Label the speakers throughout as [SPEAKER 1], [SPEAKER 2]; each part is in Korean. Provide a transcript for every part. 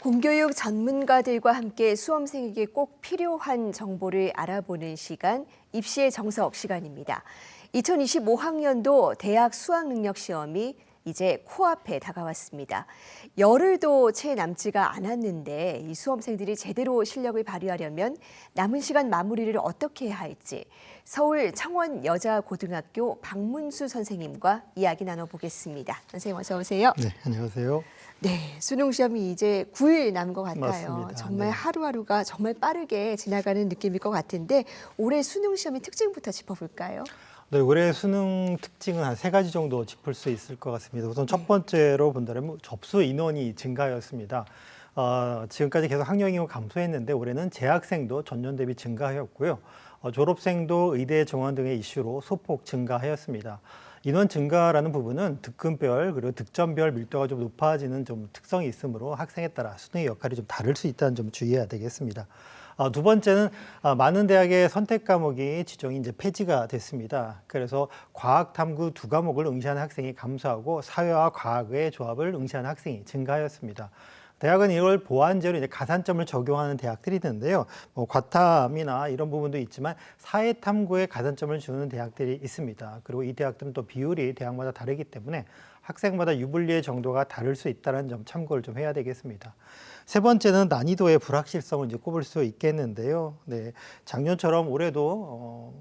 [SPEAKER 1] 공교육 전문가들과 함께 수험생에게 꼭 필요한 정보를 알아보는 시간, 입시의 정석 시간입니다. 2025학년도 대학 수학능력시험이 이제 코앞에 다가왔습니다. 열흘도 채 남지가 않았는데 이 수험생들이 제대로 실력을 발휘하려면 남은 시간 마무리를 어떻게 해야 할지 서울 창원여자고등학교 박문수 선생님과 이야기 나눠보겠습니다. 선생님 어서 오세요.
[SPEAKER 2] 네, 안녕하세요.
[SPEAKER 1] 네, 수능 시험이 이제 9일 남은 것 같아요.
[SPEAKER 2] 맞습니다.
[SPEAKER 1] 정말
[SPEAKER 2] 네.
[SPEAKER 1] 하루하루가 정말 빠르게 지나가는 느낌일 것 같은데 올해 수능 시험의 특징부터 짚어볼까요?
[SPEAKER 2] 네, 올해 수능 특징은 한 3가지 정도 짚을 수 있을 것 같습니다. 우선 첫 번째로 본다면 접수 인원이 증가하였습니다. 지금까지 계속 학령 인구 감소했는데 올해는 재학생도 전년 대비 증가하였고요. 졸업생도 의대 정원 등의 이슈로 소폭 증가하였습니다. 인원 증가라는 부분은 득점별 그리고 득점별 밀도가 좀 높아지는 좀 특성이 있으므로 학생에 따라 수능의 역할이 좀 다를 수 있다는 점 주의해야 되겠습니다. 두 번째는 많은 대학의 선택 과목이 지정이 이제 폐지가 됐습니다. 그래서 과학, 탐구 2과목을 응시하는 학생이 감소하고 사회와 과학의 조합을 응시하는 학생이 증가하였습니다. 대학은 이걸 보완제로 이제 가산점을 적용하는 대학들이 있는데요. 과탐이나 이런 부분도 있지만 사회 탐구에 가산점을 주는 대학들이 있습니다. 그리고 이 대학들은 또 비율이 대학마다 다르기 때문에 학생마다 유불리의 정도가 다를 수 있다는 점 참고를 좀 해야 되겠습니다. 세 번째는 난이도의 불확실성을 이제 꼽을 수 있겠는데요. 네, 작년처럼 올해도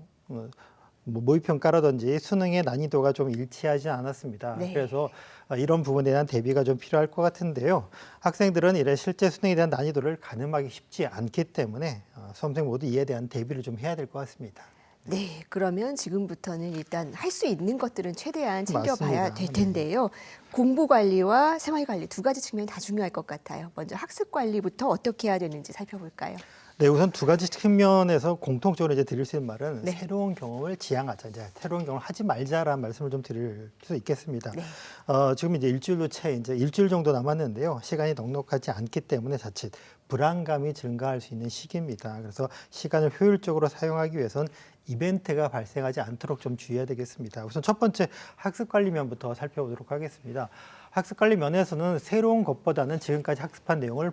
[SPEAKER 2] 모의평가라든지 수능의 난이도가 좀 일치하지 않았습니다.
[SPEAKER 1] 네.
[SPEAKER 2] 그래서 이런 부분에 대한 대비가 좀 필요할 것 같은데요. 학생들은 이래 실제 수능에 대한 난이도를 가늠하기 쉽지 않기 때문에 수험생 모두 이에 대한 대비를 좀 해야 될 것 같습니다.
[SPEAKER 1] 네, 그러면 지금부터는 일단 할 수 있는 것들은 최대한 챙겨봐야
[SPEAKER 2] 맞습니다.
[SPEAKER 1] 될 텐데요. 공부 관리와 생활 관리 2가지 측면이 다 중요할 것 같아요. 먼저 학습 관리부터 어떻게 해야 되는지 살펴볼까요?
[SPEAKER 2] 네, 우선 2가지 측면에서 공통적으로 이제 드릴 수 있는 말은
[SPEAKER 1] 네.
[SPEAKER 2] 새로운 경험을 지향하자. 이제 새로운 경험을 하지 말자라는 말씀을 좀 드릴 수 있겠습니다.
[SPEAKER 1] 네.
[SPEAKER 2] 지금 이제 일주일도 채 이제 일주일 정도 남았는데요. 시간이 넉넉하지 않기 때문에 자칫 불안감이 증가할 수 있는 시기입니다. 그래서 시간을 효율적으로 사용하기 위해선 이벤트가 발생하지 않도록 좀 주의해야 되겠습니다. 우선 첫 번째 학습 관리 면부터 살펴보도록 하겠습니다. 학습 관리 면에서는 새로운 것보다는 지금까지 학습한 내용을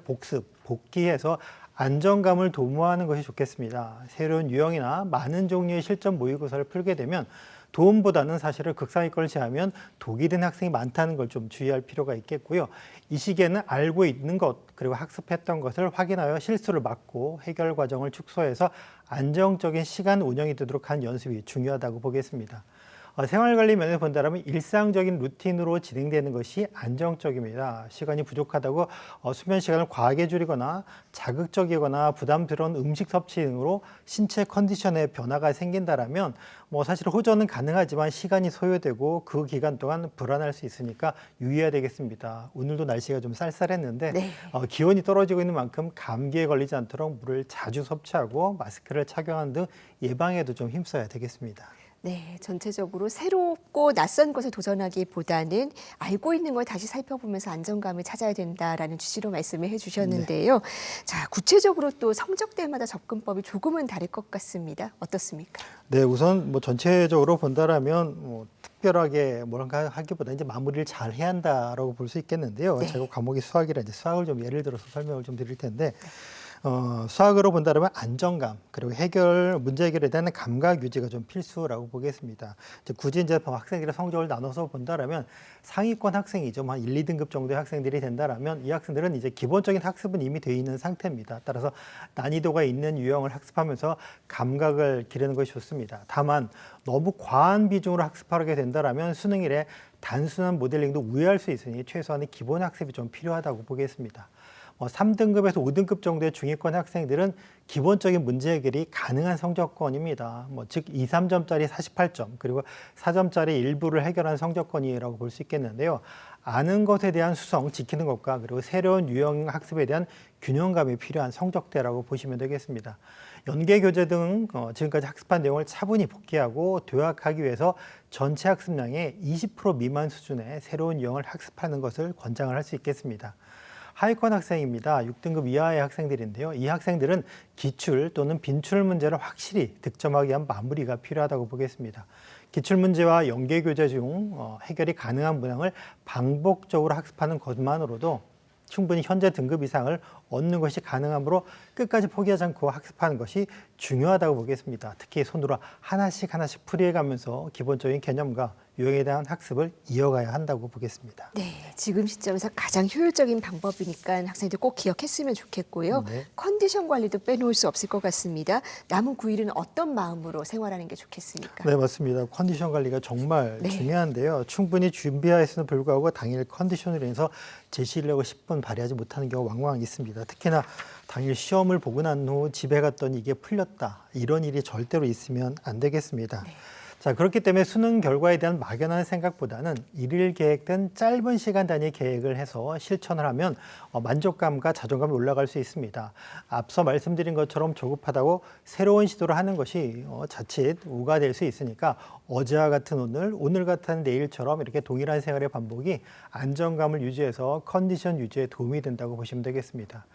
[SPEAKER 2] 복기해서 안정감을 도모하는 것이 좋겠습니다. 새로운 유형이나 많은 종류의 실전 모의고사를 풀게 되면 도움보다는 사실은 극상위권을 제하면 독이 된 학생이 많다는 걸 좀 주의할 필요가 있겠고요. 이 시기에는 알고 있는 것 그리고 학습했던 것을 확인하여 실수를 막고 해결 과정을 축소해서 안정적인 시간 운영이 되도록 한 연습이 중요하다고 보겠습니다. 생활관리 면에서 본다면 일상적인 루틴으로 진행되는 것이 안정적입니다. 시간이 부족하다고 수면 시간을 과하게 줄이거나 자극적이거나 부담스러운 음식 섭취 등으로 신체 컨디션에 변화가 생긴다라면 사실 호전은 가능하지만 시간이 소요되고 그 기간 동안 불안할 수 있으니까 유의해야 되겠습니다. 오늘도 날씨가 좀 쌀쌀했는데
[SPEAKER 1] 네.
[SPEAKER 2] 기온이 떨어지고 있는 만큼 감기에 걸리지 않도록 물을 자주 섭취하고 마스크를 착용하는 등 예방에도 좀 힘써야 되겠습니다.
[SPEAKER 1] 네, 전체적으로 새롭고 낯선 것에 도전하기보다는 알고 있는 걸 다시 살펴보면서 안정감을 찾아야 된다라는 취지로 말씀을 해주셨는데요. 자, 구체적으로 또 성적대마다 접근법이 조금은 다를 것 같습니다. 어떻습니까?
[SPEAKER 2] 네, 우선 전체적으로 본다라면 특별하게 뭔가 하기보다 이제 마무리를 잘 해야 한다라고 볼 수 있겠는데요.
[SPEAKER 1] 네.
[SPEAKER 2] 제가 과목이 수학이라 이제 수학을 좀 예를 들어서 설명을 좀 드릴 텐데. 수학으로 본다면 안정감 그리고 문제 해결에 대한 감각 유지가 좀 필수라고 보겠습니다. 굳이 이제 학생들의 성적을 나눠서 본다면 상위권 학생이죠. 한 1, 2등급 정도의 학생들이 된다면 이 학생들은 이제 기본적인 학습은 이미 돼 있는 상태입니다. 따라서 난이도가 있는 유형을 학습하면서 감각을 기르는 것이 좋습니다. 다만 너무 과한 비중으로 학습하게 된다면 수능일에 단순한 모델링도 우회할 수 있으니 최소한의 기본 학습이 좀 필요하다고 보겠습니다. 3등급에서 5등급 정도의 중위권 학생들은 기본적인 문제 해결이 가능한 성적권입니다. 즉 2, 3점짜리 48점 그리고 4점짜리 일부를 해결한 성적권이라고 볼 수 있겠는데요. 아는 것에 대한 수성, 지키는 것과 그리고 새로운 유형 학습에 대한 균형감이 필요한 성적대라고 보시면 되겠습니다. 연계교재 등 지금까지 학습한 내용을 차분히 복기하고 도약하기 위해서 전체 학습량의 20% 미만 수준의 새로운 유형을 학습하는 것을 권장을 할 수 있겠습니다. 하위권 학생입니다. 6등급 이하의 학생들인데요. 이 학생들은 기출 또는 빈출 문제를 확실히 득점하기 위한 마무리가 필요하다고 보겠습니다. 기출 문제와 연계 교재 중 해결이 가능한 문항을 반복적으로 학습하는 것만으로도 충분히 현재 등급 이상을 얻는 것이 가능하므로 끝까지 포기하지 않고 학습하는 것이 중요하다고 보겠습니다. 특히 손으로 하나씩 풀이해가면서 기본적인 개념과 유형에 대한 학습을 이어가야 한다고 보겠습니다.
[SPEAKER 1] 네, 지금 시점에서 가장 효율적인 방법이니까 학생들 꼭 기억했으면 좋겠고요.
[SPEAKER 2] 네.
[SPEAKER 1] 컨디션 관리도 빼놓을 수 없을 것 같습니다. 남은 9일은 어떤 마음으로 생활하는 게 좋겠습니까?
[SPEAKER 2] 네, 맞습니다. 컨디션 관리가 정말
[SPEAKER 1] 네.
[SPEAKER 2] 중요한데요. 충분히 준비하였음에도 불구하고 당일 컨디션으로 인해서 제 실력을 10분 발휘하지 못하는 경우가 왕왕 있습니다. 특히나 당일 시험을 보고 난 후 집에 갔더니 이게 풀렸다. 이런 일이 절대로 있으면 안 되겠습니다.
[SPEAKER 1] 네.
[SPEAKER 2] 자, 그렇기 때문에 수능 결과에 대한 막연한 생각보다는 일일 계획된 짧은 시간 단위 계획을 해서 실천을 하면 만족감과 자존감이 올라갈 수 있습니다. 앞서 말씀드린 것처럼 조급하다고 새로운 시도를 하는 것이 자칫 우가 될 수 있으니까 어제와 같은 오늘, 오늘 같은 내일처럼 이렇게 동일한 생활의 반복이 안정감을 유지해서 컨디션 유지에 도움이 된다고 보시면 되겠습니다.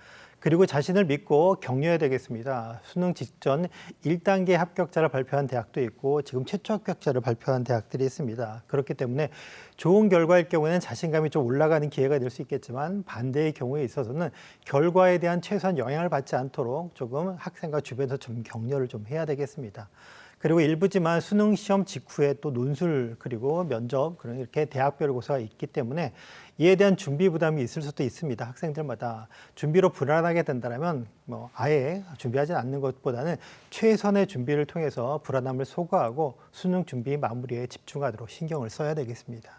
[SPEAKER 2] 그리고 자신을 믿고 격려해야 되겠습니다. 수능 직전 1단계 합격자를 발표한 대학도 있고 지금 최초 합격자를 발표한 대학들이 있습니다. 그렇기 때문에 좋은 결과일 경우에는 자신감이 좀 올라가는 기회가 될 수 있겠지만 반대의 경우에 있어서는 결과에 대한 최소한 영향을 받지 않도록 조금 학생과 주변에서 좀 격려를 좀 해야 되겠습니다. 그리고 일부지만 수능 시험 직후에 또 논술 그리고 면접 그런 이렇게 대학별 고사가 있기 때문에 이에 대한 준비 부담이 있을 수도 있습니다. 학생들마다 준비로 불안하게 된다면 아예 준비하지 않는 것보다는 최선의 준비를 통해서 불안함을 소거하고 수능 준비 마무리에 집중하도록 신경을 써야 되겠습니다.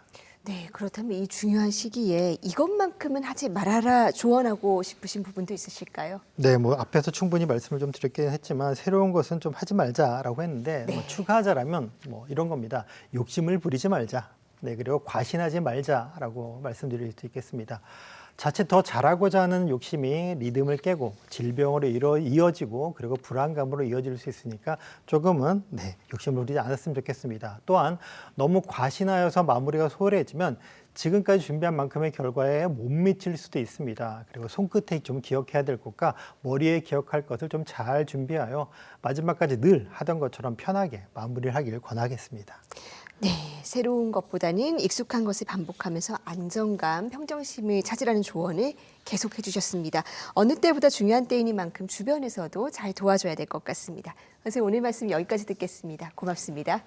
[SPEAKER 1] 네, 그렇다면 이 중요한 시기에 이것만큼은 하지 말아라 조언하고 싶으신 부분도 있으실까요?
[SPEAKER 2] 네, 앞에서 충분히 말씀을 좀 드렸긴 했지만 새로운 것은 좀 하지 말자라고 했는데
[SPEAKER 1] 네.
[SPEAKER 2] 추가하자라면 이런 겁니다. 욕심을 부리지 말자. 네, 그리고 과신하지 말자라고 말씀드릴 수 있겠습니다. 자칫 더 잘하고자 하는 욕심이 리듬을 깨고 질병으로 이어지고 그리고 불안감으로 이어질 수 있으니까 조금은 욕심을 부리지 않았으면 좋겠습니다. 또한 너무 과신하여서 마무리가 소홀해지면 지금까지 준비한 만큼의 결과에 못 미칠 수도 있습니다. 그리고 손끝에 좀 기억해야 될 것과 머리에 기억할 것을 좀 잘 준비하여 마지막까지 늘 하던 것처럼 편하게 마무리를 하길 권하겠습니다.
[SPEAKER 1] 네, 새로운 것보다는 익숙한 것을 반복하면서 안정감, 평정심을 찾으라는 조언을 계속해 주셨습니다. 어느 때보다 중요한 때이니만큼 주변에서도 잘 도와줘야 될 것 같습니다. 선생님, 오늘 말씀 여기까지 듣겠습니다. 고맙습니다.